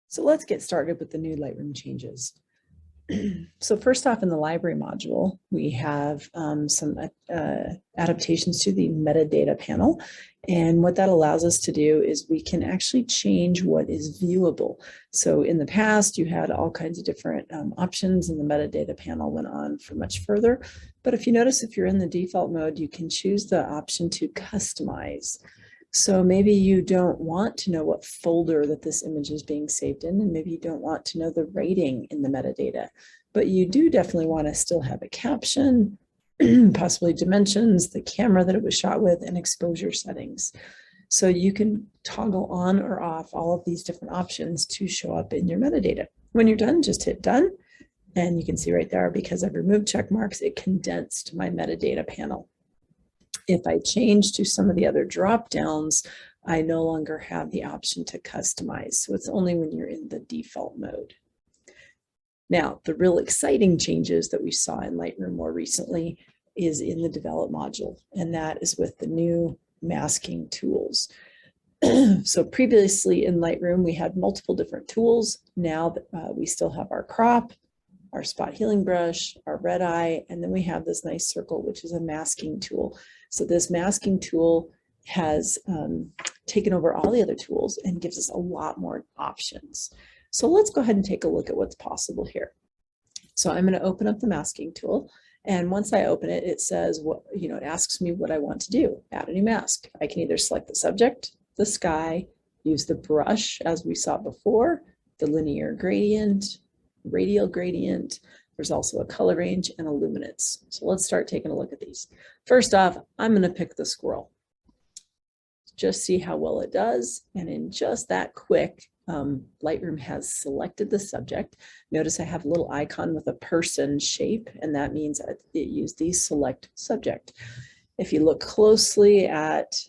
So let's get started with the new Lightroom changes. So first off, in the library module, we have some adaptations to the metadata panel. And what that allows us to do is we can actually change what is viewable. So in the past, you had all kinds of different options, and the metadata panel went on for much further. But if you notice, if you're in the default mode, you can choose the option to customize. So maybe you don't want to know what folder that this image is being saved in, and maybe you don't want to know the rating in the metadata, but you do definitely want to still have a caption, possibly dimensions, the camera that it was shot with, and exposure settings. So you can toggle on or off all of these different options to show up in your metadata. When you're done, just hit done. And you can see right there, because I've removed check marks, it condensed my metadata panel. If I change to some of the other drop downs, I no longer have the option to customize. So it's only when you're in the default mode. Now, the real exciting changes that we saw in Lightroom more recently is in the develop module, and that is with the new masking tools. So previously in Lightroom, we had multiple different tools. Now we still have our crop, our spot healing brush, our red eye, and then we have this nice circle, which is a masking tool. So this masking tool has taken over all the other tools and gives us a lot more options. So let's go ahead and take a look at what's possible here. So I'm going to open up the masking tool. And once I open it, it says, it asks me what I want to do, add a new mask. I can either select the subject, the sky, use the brush as we saw before, the linear gradient, radial gradient. There's also a color range and a luminance. So let's start taking a look at these. First off, I'm going to pick the squirrel. Just see how well it does. And in just that quick, Lightroom has selected the subject. Notice I have a little icon with a person shape, and that means it used the select subject. If you look closely at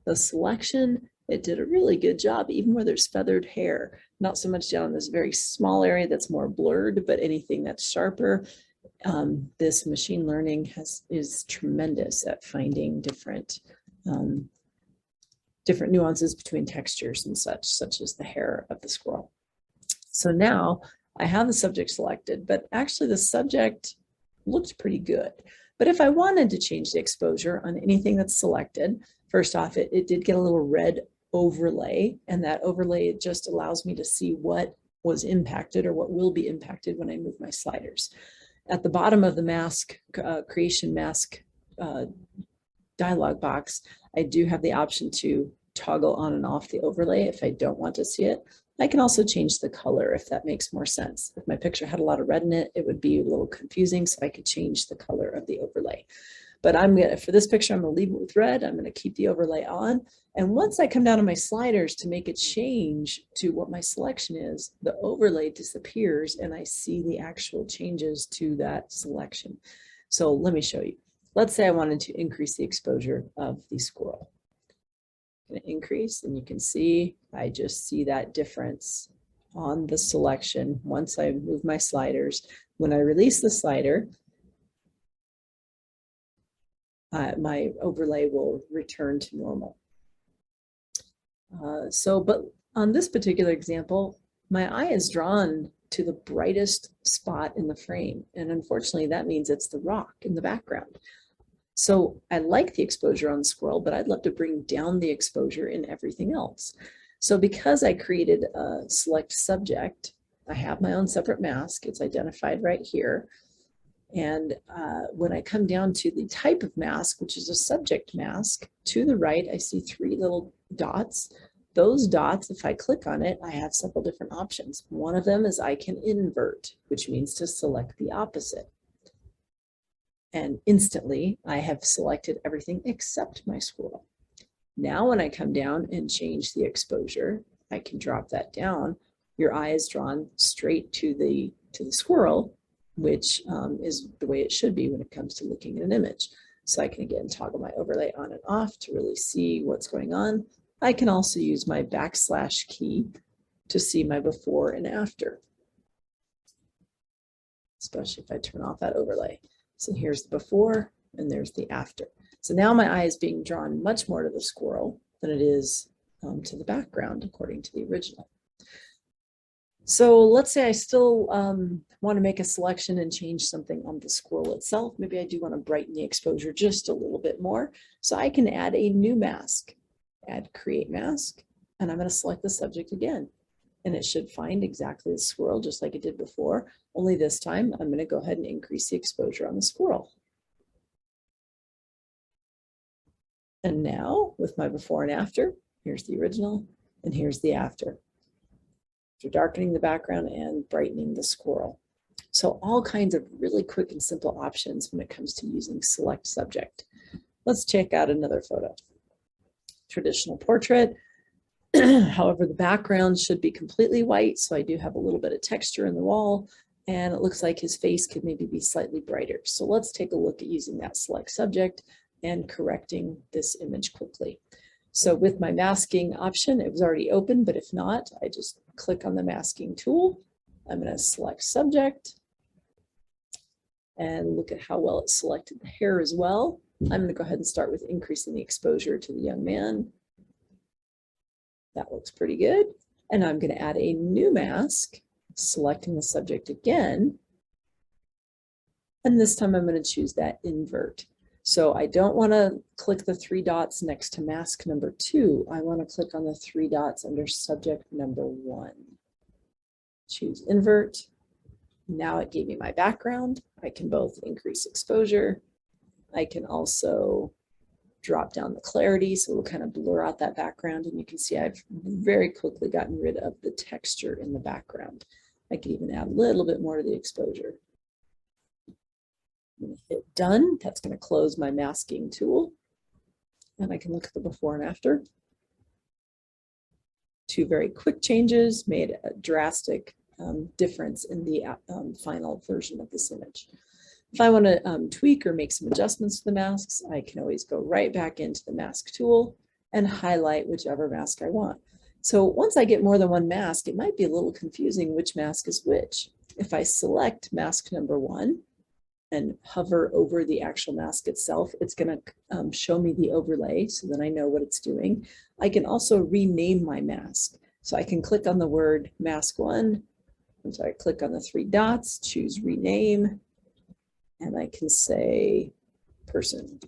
the selection, it did a really good job, even where there's feathered hair. Not so much down in this very small area that's more blurred, but anything that's sharper. This machine learning is tremendous at finding different nuances between textures and such as the hair of the squirrel. So now I have the subject selected, but actually the subject looked pretty good. But if I wanted to change the exposure on anything that's selected, first off, it did get a little red overlay, and that overlay just allows me to see what was impacted or what will be impacted when I move my sliders. At the bottom of the mask, creation mask dialog box, I do have the option to toggle on and off the overlay if I don't want to see it. I can also change the color if that makes more sense. If my picture had a lot of red in it, it would be a little confusing, so I could change the color of the overlay. But for this picture, I'm going to leave it with red. I'm going to keep the overlay on. And once I come down to my sliders to make it change to what my selection is, the overlay disappears and I see the actual changes to that selection. So let me show you. Let's say I wanted to increase the exposure of the squirrel. I'm going to increase, and you can see, I just see that difference on the selection once I move my sliders. When I release the slider, my overlay will return to normal. But on this particular example, my eye is drawn to the brightest spot in the frame. And unfortunately, that means it's the rock in the background. So I like the exposure on the squirrel, but I'd love to bring down the exposure in everything else. So because I created a select subject, I have my own separate mask. It's identified right here. And when I come down to the type of mask, which is a subject mask, to the right, I see 3 little dots. Those dots, if I click on it, I have several different options. One of them is I can invert, which means to select the opposite. And instantly, I have selected everything except my squirrel. Now, when I come down and change the exposure, I can drop that down. Your eye is drawn straight to the squirrel, which is the way it should be when it comes to looking at an image. So I can again toggle my overlay on and off to really see what's going on. I can also use my backslash key to see my before and after, especially if I turn off that overlay. So here's the before and there's the after. So now my eye is being drawn much more to the squirrel than it is to the background, according to the original. So let's say I still want to make a selection and change something on the squirrel itself. Maybe I do want to brighten the exposure just a little bit more. So I can add a new mask, add create mask, and I'm going to select the subject again. And it should find exactly the squirrel just like it did before. Only this time I'm going to go ahead and increase the exposure on the squirrel. And now with my before and after, here's the original and here's the after. After darkening the background and brightening the squirrel. So all kinds of really quick and simple options when it comes to using select subject. Let's check out another photo. Traditional portrait. However, the background should be completely white, so I do have a little bit of texture in the wall, and it looks like his face could maybe be slightly brighter. So let's take a look at using that select subject and correcting this image quickly. So with my masking option, it was already open, but if not, I just click on the masking tool. I'm going to select subject and look at how well it selected the hair as well. I'm going to go ahead and start with increasing the exposure to the young man. That looks pretty good. And I'm going to add a new mask, selecting the subject again. And this time I'm going to choose that invert. So I don't want to click the 3 dots next to mask number 2. I want to click on the 3 dots under subject number 1. Choose invert. Now it gave me my background. I can both increase exposure. I can also drop down the clarity, so we'll kind of blur out that background, and you can see I've very quickly gotten rid of the texture in the background. I can even add a little bit more to the exposure. I'm going to hit done. That's going to close my masking tool, and I can look at the before and after. 2 very quick changes made a drastic difference in the final version of this image. If I want to tweak or make some adjustments to the masks, I can always go right back into the mask tool and highlight whichever mask I want. So once I get more than one mask, it might be a little confusing which mask is which. If I select mask number 1 and hover over the actual mask itself, it's going to show me the overlay so that I know what it's doing. I can also rename my mask. So I can click on the word mask 1. I'm sorry, click on the 3 dots, choose rename, and I can say person.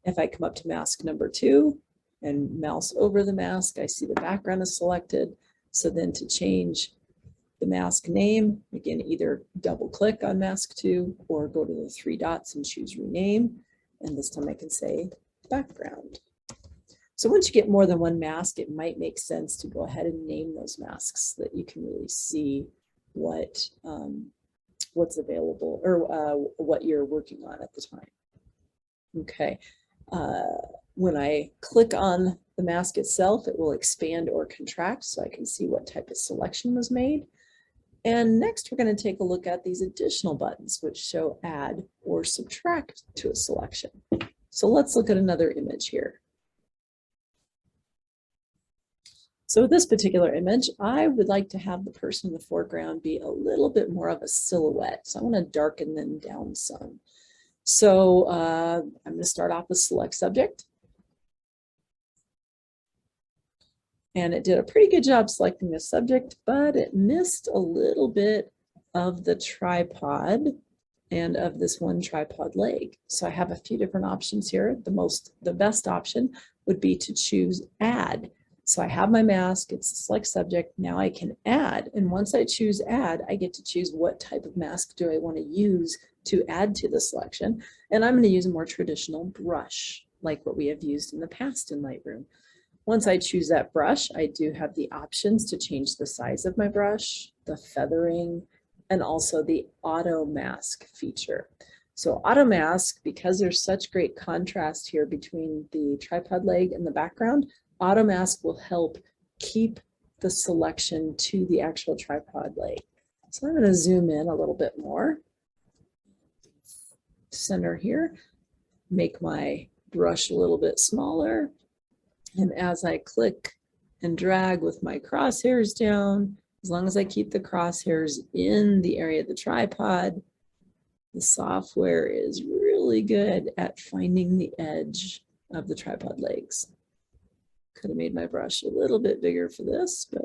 If I come up to mask number 2 and mouse over the mask, I see the background is selected. So then to change the mask name, again, either double click on mask 2 or go to the 3 dots and choose rename. And this time I can say background. So once you get more than one mask, it might make sense to go ahead and name those masks so that you can really see what's available or what you're working on at the time. Okay. When I click on the mask itself, it will expand or contract so I can see what type of selection was made. And next, we're going to take a look at these additional buttons, which show add or subtract to a selection. So let's look at another image here. So with this particular image, I would like to have the person in the foreground be a little bit more of a silhouette. So I want to darken them down some. So I'm going to start off with select subject. And it did a pretty good job selecting the subject, but it missed a little bit of the tripod and of this one tripod leg. So I have a few different options here. The best option would be to choose add. So I have my mask, it's a select subject, now I can add. And once I choose add, I get to choose what type of mask do I want to use to add to the selection. And I'm going to use a more traditional brush, like what we have used in the past in Lightroom. Once I choose that brush, I do have the options to change the size of my brush, the feathering, and also the auto mask feature. So auto mask, because there's such great contrast here between the tripod leg and the background, auto mask will help keep the selection to the actual tripod leg. So I'm going to zoom in a little bit more. Center here, make my brush a little bit smaller. And as I click and drag with my crosshairs down, as long as I keep the crosshairs in the area of the tripod, the software is really good at finding the edge of the tripod legs. Could have made my brush a little bit bigger for this, but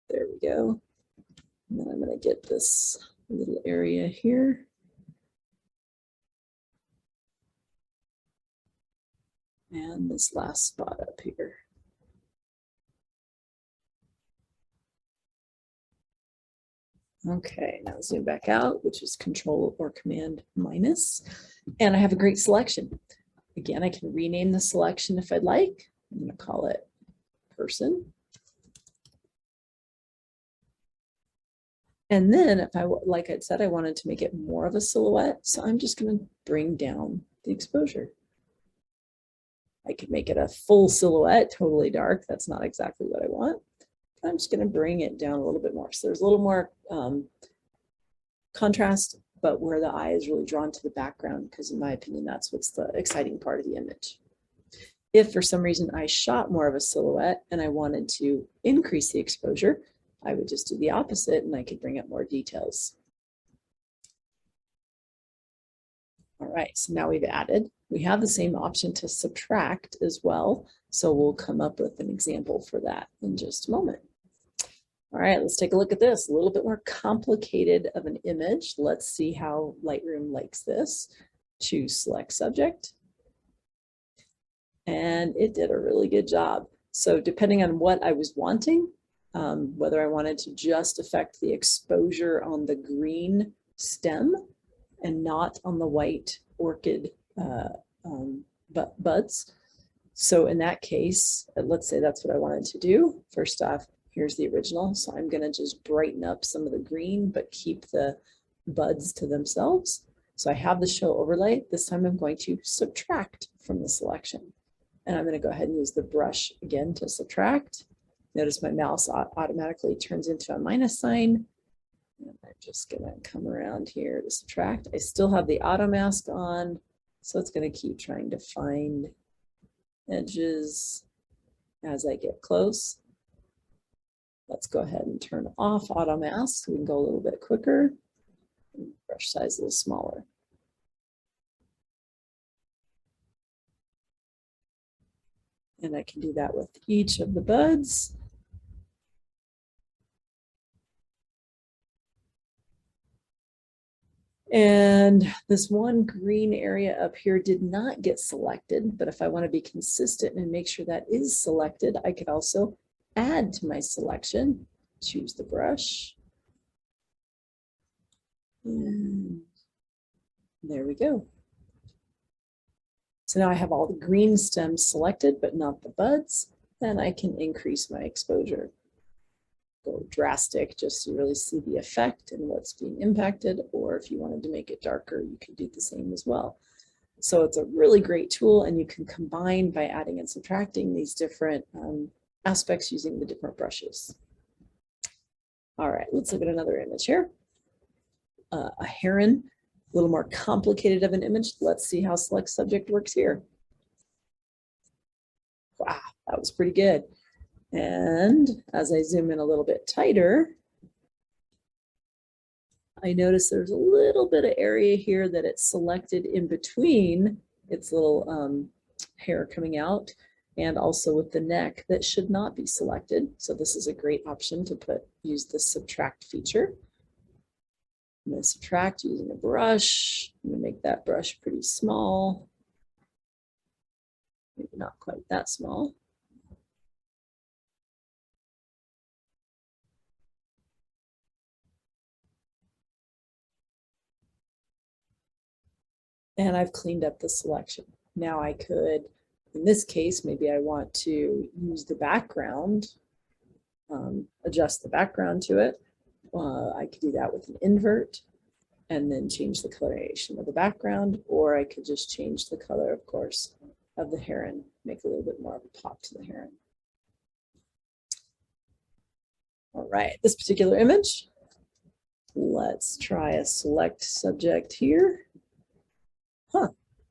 there we go. And then I'm going to get this little area here. And this last spot up here. Okay, now zoom back out, which is Control or Command minus. And I have a great selection. Again, I can rename the selection if I'd like. I'm going to call it person. And then if I, like I said, I wanted to make it more of a silhouette, so I'm just going to bring down the exposure. I could make it a full silhouette, totally dark. That's not exactly what I want. I'm just going to bring it down a little bit more. So there's a little more contrast, but where the eye is really drawn to the background, because in my opinion, that's what's the exciting part of the image. If for some reason I shot more of a silhouette and I wanted to increase the exposure, I would just do the opposite and I could bring up more details. All right, so now we've added. We have the same option to subtract as well. So we'll come up with an example for that in just a moment. All right, let's take a look at this. A little bit more complicated of an image. Let's see how Lightroom likes this. Choose select subject. And it did a really good job. So depending on what I was wanting, whether I wanted to just affect the exposure on the green stem and not on the white orchid buds. So in that case, let's say that's what I wanted to do. First off, here's the original. So I'm going to just brighten up some of the green, but keep the buds to themselves. So I have the show overlay. This time I'm going to subtract from the selection. And I'm going to go ahead and use the brush again to subtract. Notice my mouse automatically turns into a minus sign. And I'm just going to come around here to subtract. I still have the auto mask on, so it's going to keep trying to find edges as I get close. Let's go ahead and turn off auto mask so we can go a little bit quicker. Brush size a little smaller. And I can do that with each of the buds. And this one green area up here did not get selected, but if I want to be consistent and make sure that is selected, I could also add to my selection, choose the brush. And there we go. So now I have all the green stems selected, but not the buds, and I can increase my exposure. Go drastic just so you really see the effect and what's being impacted, or if you wanted to make it darker, you can do the same as well. So it's a really great tool, and you can combine by adding and subtracting these different aspects using the different brushes. All right, let's look at another image here. A heron, a little more complicated of an image. Let's see how select subject works here. Wow, that was pretty good. And as I zoom in a little bit tighter, I notice there's a little bit of area here that it's selected in between its little hair coming out, and also with the neck that should not be selected. So this is a great option to use the subtract feature. I'm going to subtract using a brush. I'm going to make that brush pretty small. Maybe not quite that small. And I've cleaned up the selection. Now I could, in this case, maybe I want to use the background, adjust the background to it. I could do that with an invert and then change the coloration of the background, or I could just change the color, of course, of the heron, make a little bit more of a pop to the heron. All right, this particular image, let's try a select subject here.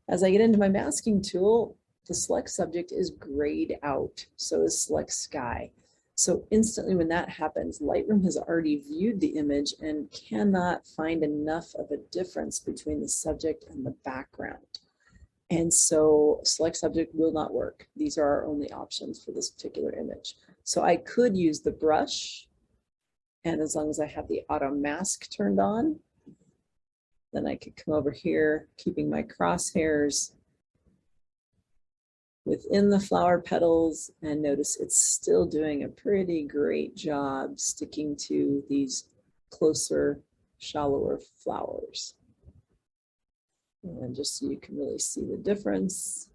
As I get into my masking tool, the select subject is grayed out, so is select sky. So instantly when that happens, Lightroom has already viewed the image and cannot find enough of a difference between the subject and the background. And so select subject will not work. These are our only options for this particular image. So I could use the brush, and as long as I have the auto mask turned on, then I could come over here, keeping my crosshairs within the flower petals, and notice it's still doing a pretty great job sticking to these closer, shallower flowers. And just so you can really see the difference.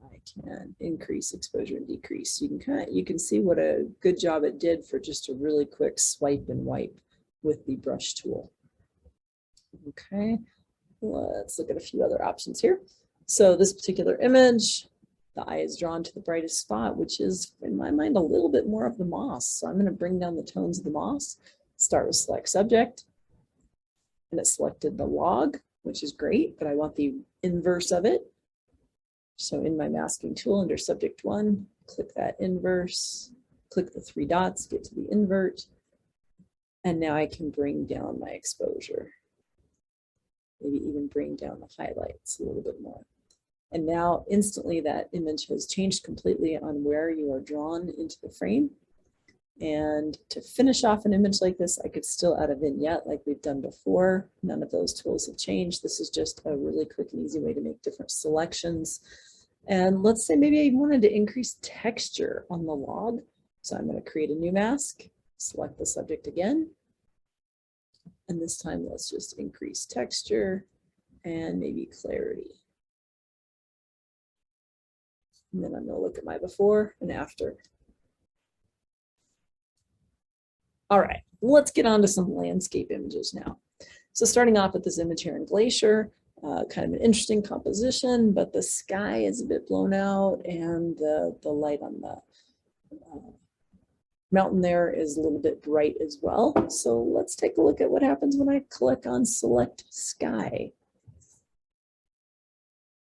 I can increase exposure and decrease. You can see what a good job it did for just a really quick swipe and wipe with the brush tool. Okay, let's look at a few other options here. So this particular image, the eye is drawn to the brightest spot, which is, in my mind, a little bit more of the moss. So I'm going to bring down the tones of the moss, start with select subject, and it selected the log, which is great, but I want the inverse of it. So in my masking tool under subject 1, click that inverse, click the 3 dots, get to the invert, and now I can bring down my exposure. Maybe even bring down the highlights a little bit more. And now instantly that image has changed completely on where you are drawn into the frame. And to finish off an image like this, I could still add a vignette like we've done before. None of those tools have changed. This is just a really quick and easy way to make different selections. And let's say maybe I wanted to increase texture on the log. So I'm going to create a new mask, select the subject again. And this time, let's just increase texture and maybe clarity. And then I'm going to look at my before and after. All right, let's get on to some landscape images now. So starting off with this image here in Glacier, kind of an interesting composition, but the sky is a bit blown out and the light on the mountain there is a little bit bright as well. So let's take a look at what happens when I click on select sky.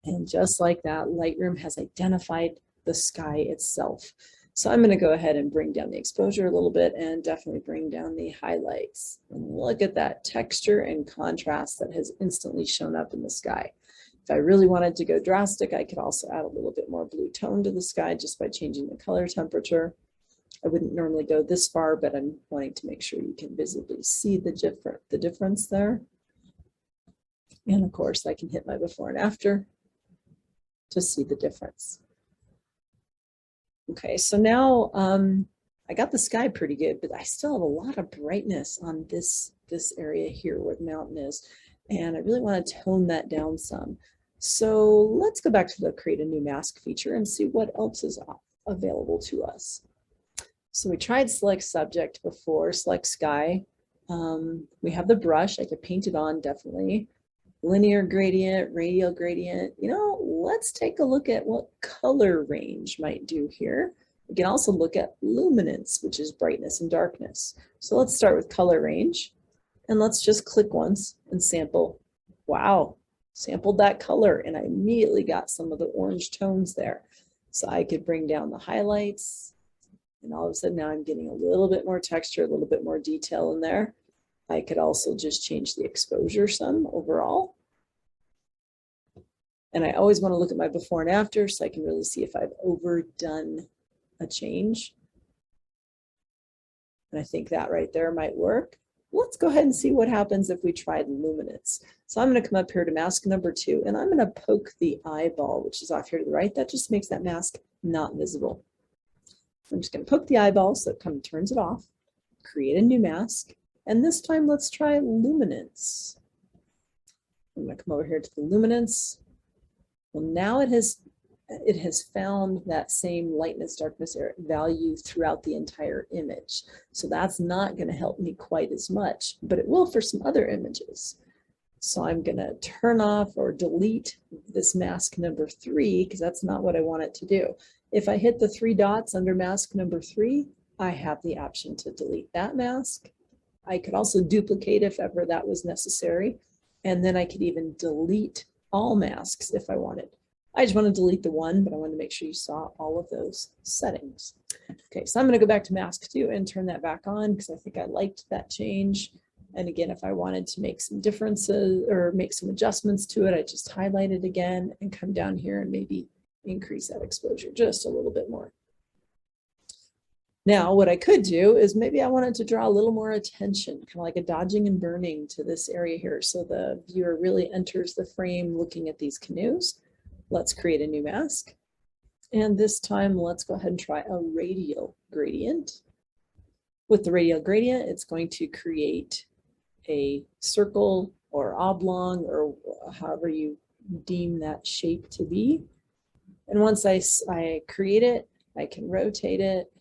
And just like that, Lightroom has identified the sky itself. So I'm going to go ahead and bring down the exposure a little bit and definitely bring down the highlights. And look at that texture and contrast that has instantly shown up in the sky. If I really wanted to go drastic, I could also add a little bit more blue tone to the sky just by changing the color temperature. I wouldn't normally go this far, but I'm wanting to make sure you can visibly see the difference there. And of course, I can hit my before and after to see the difference. Okay, so now I got the sky pretty good, but I still have a lot of brightness on this area here where the mountain is. And I really want to tone that down some. So let's go back to the create a new mask feature and see what else is available to us. So we tried select subject before, select sky. We have the brush, I could paint it on definitely. Linear gradient, radial gradient. You know, let's take a look at what color range might do here. We can also look at luminance, which is brightness and darkness. So let's start with color range. And let's just click once and sample. Wow, sampled that color and I immediately got some of the orange tones there. So I could bring down the highlights. And all of a sudden now I'm getting a little bit more texture, a little bit more detail in there. I could also just change the exposure some overall. And I always want to look at my before and after so I can really see if I've overdone a change. And I think that right there might work. Let's go ahead and see what happens if we tried luminance. So I'm going to come up here to mask number 2, and I'm going to poke the eyeball, which is off here to the right. That just makes that mask not visible. I'm just going to poke the eyeball so it kind of turns it off, create a new mask, and this time let's try luminance. I'm going to come over here to the luminance. Well, now it has found that same lightness, darkness value throughout the entire image. So that's not going to help me quite as much, but it will for some other images. So I'm going to turn off or delete this mask number 3 because that's not what I want it to do. If I hit the 3 dots under mask number 3, I have the option to delete that mask. I could also duplicate if ever that was necessary. And then I could even delete all masks if I wanted. I just want to delete the one, but I want to make sure you saw all of those settings. Okay, so I'm going to go back to mask 2 and turn that back on because I think I liked that change. And again, if I wanted to make some differences or make some adjustments to it, I just highlight it again and come down here and maybe increase that exposure just a little bit more. Now, what I could do is maybe I wanted to draw a little more attention, kind of like a dodging and burning to this area here. So the viewer really enters the frame looking at these canoes. Let's create a new mask. And this time, let's go ahead and try a radial gradient. With the radial gradient, it's going to create a circle or oblong or however you deem that shape to be. And once I create it, I can rotate it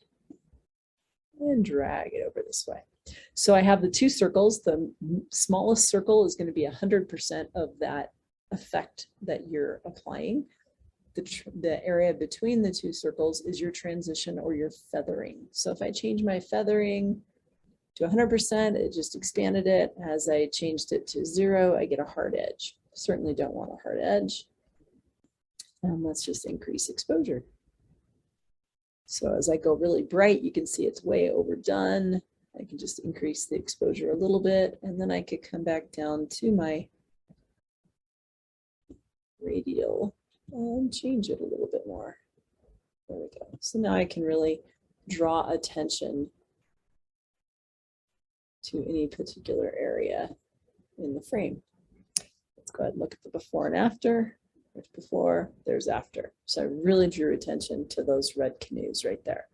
and drag it over this way. So I have the two circles. The smallest circle is going to be 100% of that effect that you're applying. The area between the two circles is your transition or your feathering. So if I change my feathering to 100%, it just expanded it. As I changed it to 0, I get a hard edge. Certainly don't want a hard edge. And let's just increase exposure. So as I go really bright, you can see it's way overdone. I can just increase the exposure a little bit, and then I could come back down to my radial and change it a little bit more. There we go. So now I can really draw attention to any particular area in the frame. Let's go ahead and look at the before and after. There's before, there's after. So I really drew attention to those red canoes right there.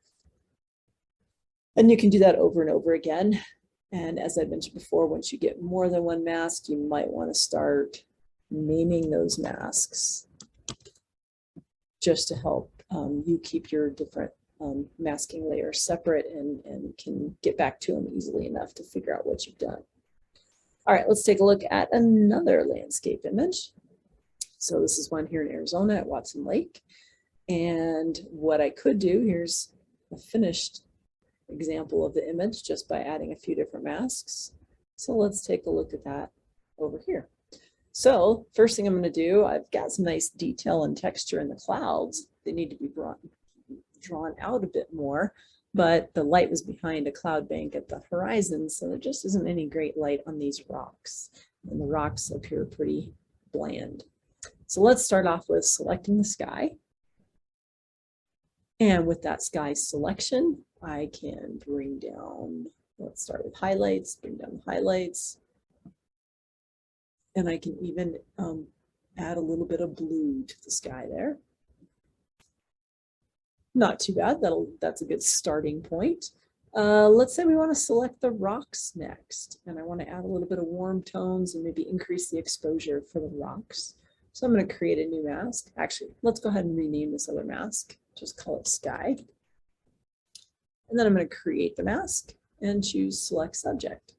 And you can do that over and over again. And as I mentioned before, once you get more than one mask, you might want to start naming those masks just to help you keep your different masking layers separate and can get back to them easily enough to figure out what you've done. All right, let's take a look at another landscape image. So this is one here in Arizona at Watson Lake. And what I could do, here's a finished example of the image just by adding a few different masks. So let's take a look at that over here. So first thing I'm going to do, I've got some nice detail and texture in the clouds. They need to be drawn out a bit more, but the light was behind a cloud bank at the horizon, so there just isn't any great light on these rocks. And the rocks appear pretty bland. So let's start off with selecting the sky. And with that sky selection, I can bring down, let's start with highlights, bring down the highlights. And I can even add a little bit of blue to the sky there. Not too bad, that's a good starting point. Let's say we want to select the rocks next, and I want to add a little bit of warm tones and maybe increase the exposure for the rocks. So I'm going to create a new mask. Actually, let's go ahead and rename this other mask. Just call it Sky. And then I'm going to create the mask and choose Select Subject.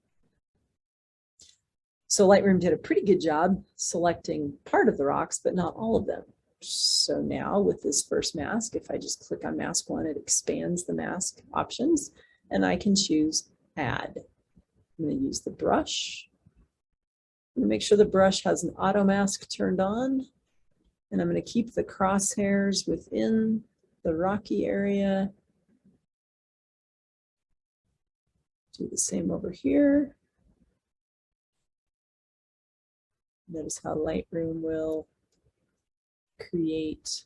So Lightroom did a pretty good job selecting part of the rocks, but not all of them. So now with this first mask, if I just click on Mask 1, it expands the mask options, and I can choose Add. I'm going to use the brush. I'm going to make sure the brush has an auto mask turned on, and I'm going to keep the crosshairs within the rocky area. Do the same over here. Notice how Lightroom will create,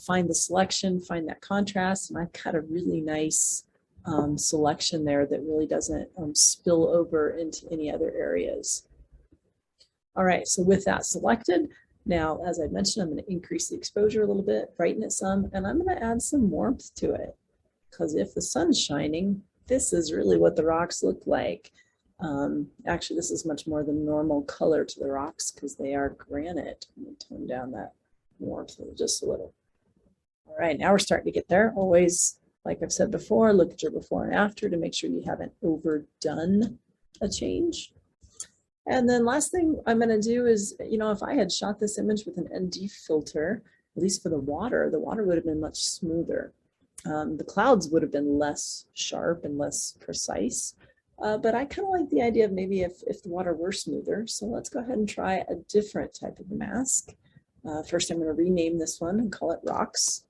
find the selection, find that contrast, and I've got a really nice selection there that really doesn't spill over into any other areas. All right, so with that selected, now, as I mentioned, I'm going to increase the exposure a little bit, brighten it some, and I'm going to add some warmth to it, because if the sun's shining, this is really what the rocks look like. Actually, this is much more the normal color to the rocks because they are granite. I'm going to tone down that warmth just a little. All right, now we're starting to get there. Always, like I've said before, look at your before and after to make sure you haven't overdone a change. And then last thing I'm going to do is, if I had shot this image with an ND filter, at least for the water would have been much smoother. The clouds would have been less sharp and less precise. But I kind of like the idea of maybe if the water were smoother. So let's go ahead and try a different type of a mask. First, I'm going to rename this one and call it Rocks.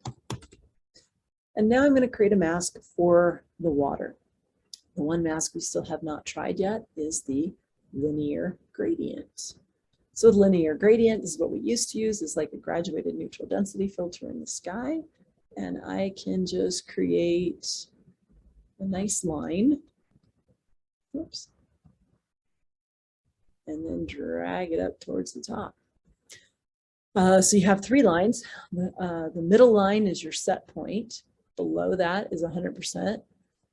And now I'm going to create a mask for the water. The one mask we still have not tried yet is the linear gradient. So the linear gradient is what we used to use. It's like a graduated neutral density filter in the sky. And I can just create a nice line. Oops. And then drag it up towards the top. So you have 3 lines. The middle line is your set point. Below that is 100%.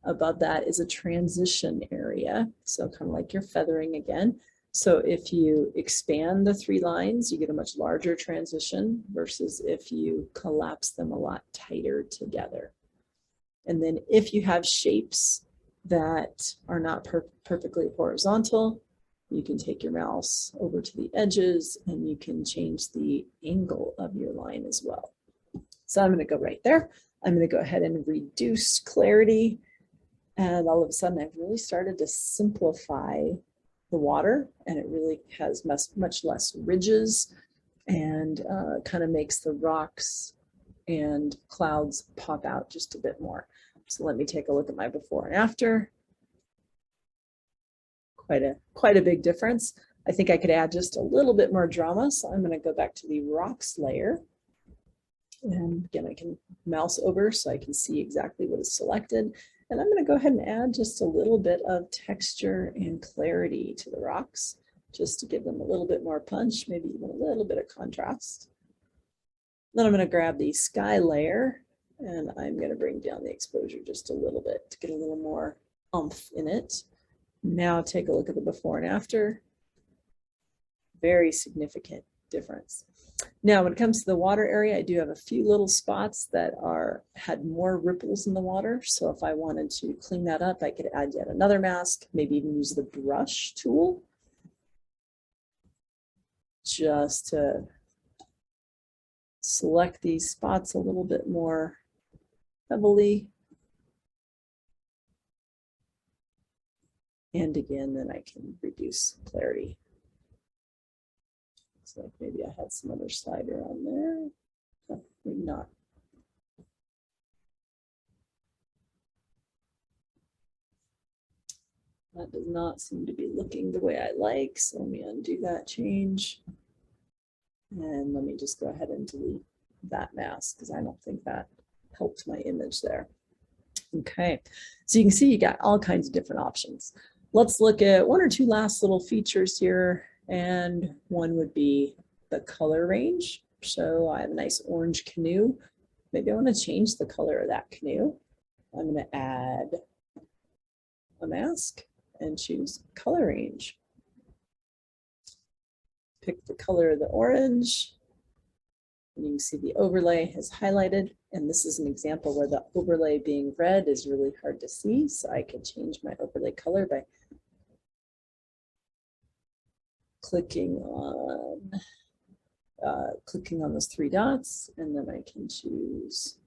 Above that is a transition area. So kind of like your feathering again. So if you expand the 3 lines, you get a much larger transition versus if you collapse them a lot tighter together. And then if you have shapes that are not perfectly horizontal, you can take your mouse over to the edges and you can change the angle of your line as well. So I'm going to go right there. I'm going to go ahead and reduce clarity. And all of a sudden, I've really started to simplify the water, and it really has much less ridges and kind of makes the rocks and clouds pop out just a bit more. So let me take a look at my before and after. Quite a big difference. I think I could add just a little bit more drama. So I'm going to go back to the rocks layer. And again, I can mouse over so I can see exactly what is selected. And I'm going to go ahead and add just a little bit of texture and clarity to the rocks, just to give them a little bit more punch, maybe even a little bit of contrast. Then I'm going to grab the sky layer and I'm going to bring down the exposure just a little bit to get a little more oomph in it. Now take a look at the before and after. Very significant difference. Now, when it comes to the water area, I do have a few little spots that had more ripples in the water. So if I wanted to clean that up, I could add yet another mask, maybe even use the brush tool just to select these spots a little bit more heavily. And again, then I can reduce clarity. Looks like maybe I had some other slider on there. Oh, maybe not. That does not seem to be looking the way I like. So let me undo that change. And let me just go ahead and delete that mask because I don't think that helped my image there. Okay, so you can see you got all kinds of different options. Let's look at 1 or 2 last little features here. And one would be the color range. So I have a nice orange canoe. Maybe I want to change the color of that canoe. I'm going to add a mask and choose color range. Pick the color of the orange. And you can see the overlay has highlighted. And this is an example where the overlay being red is really hard to see. So I could change my overlay color by clicking on those 3 dots, and then I can choose,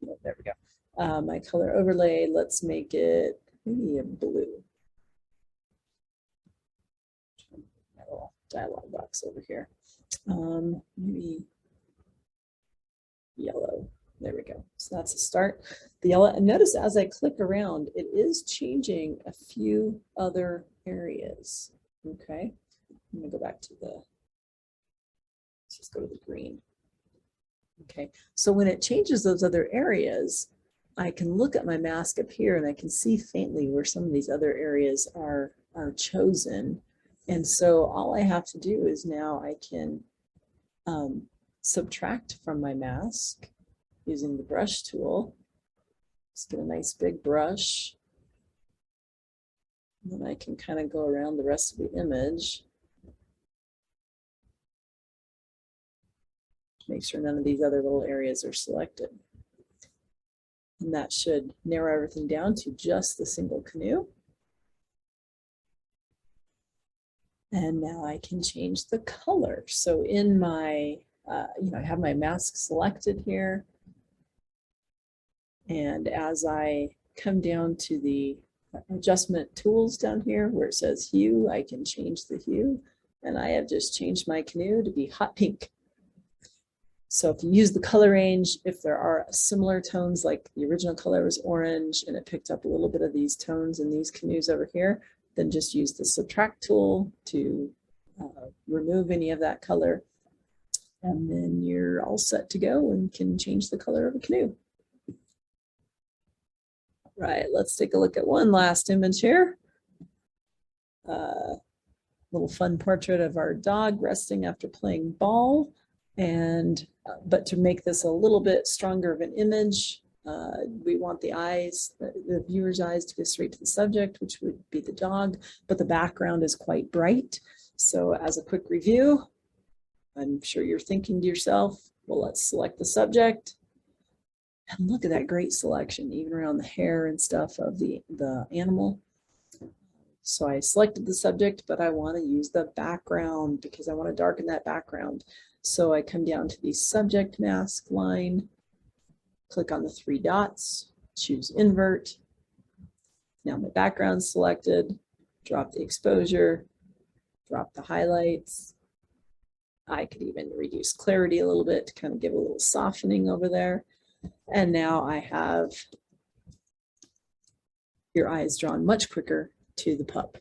oh, there we go, my color overlay. Let's make it maybe a blue. My little dialog box over here. Maybe yellow. There we go. So that's a start. The yellow, and notice as I click around, it is changing a few other areas. Okay, I'm going to go back to let's just go to the green. Okay, so when it changes those other areas, I can look at my mask up here and I can see faintly where some of these other areas are chosen. And so all I have to do is now I can subtract from my mask using the brush tool. Just get a nice big brush. And then I can kind of go around the rest of the image. Make sure none of these other little areas are selected. And that should narrow everything down to just the single canoe. And now I can change the color. So in my, I have my mask selected here. And as I come down to the adjustment tools down here where it says hue, I can change the hue. And I have just changed my canoe to be hot pink. So if you use the color range, if there are similar tones, like the original color was orange and it picked up a little bit of these tones in these canoes over here, then just use the subtract tool to remove any of that color. And then you're all set to go and can change the color of a canoe. Right, let's take a look at one last image here. Little fun portrait of our dog resting after playing ball. And but to make this a little bit stronger of an image, we want the eyes, the viewer's eyes, to go straight to the subject, which would be the dog, but the background is quite bright. So as a quick review, I'm sure you're thinking to yourself, well, let's select the subject. And look at that great selection, even around the hair and stuff of the animal. So I selected the subject, but I want to use the background because I want to darken that background. So I come down to the subject mask line, click on the 3 dots, choose invert. Now my background's selected, drop the exposure, drop the highlights. I could even reduce clarity a little bit to kind of give a little softening over there. And now I have your eyes drawn much quicker to the pup.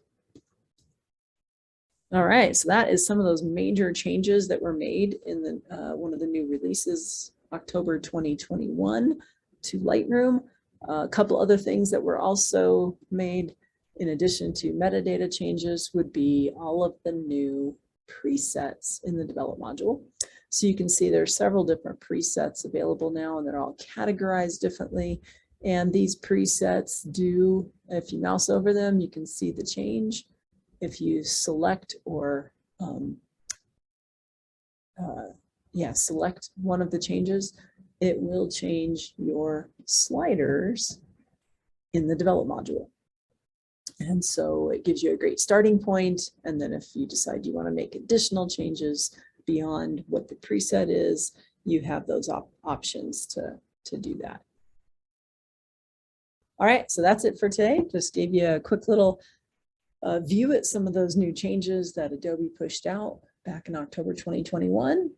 All right, so that is some of those major changes that were made in the one of the new releases, October 2021, to Lightroom. A couple other things that were also made in addition to metadata changes would be all of the new presets in the develop module. So you can see there's several different presets available now, and they're all categorized differently. And these presets do, if you mouse over them, you can see the change. If you select or select one of the changes, it will change your sliders in the develop module. And so it gives you a great starting point. And then if you decide you want to make additional changes beyond what the preset is, you have those options to do that. All right, so that's it for today. Just gave you a quick little view at some of those new changes that Adobe pushed out back in October 2021.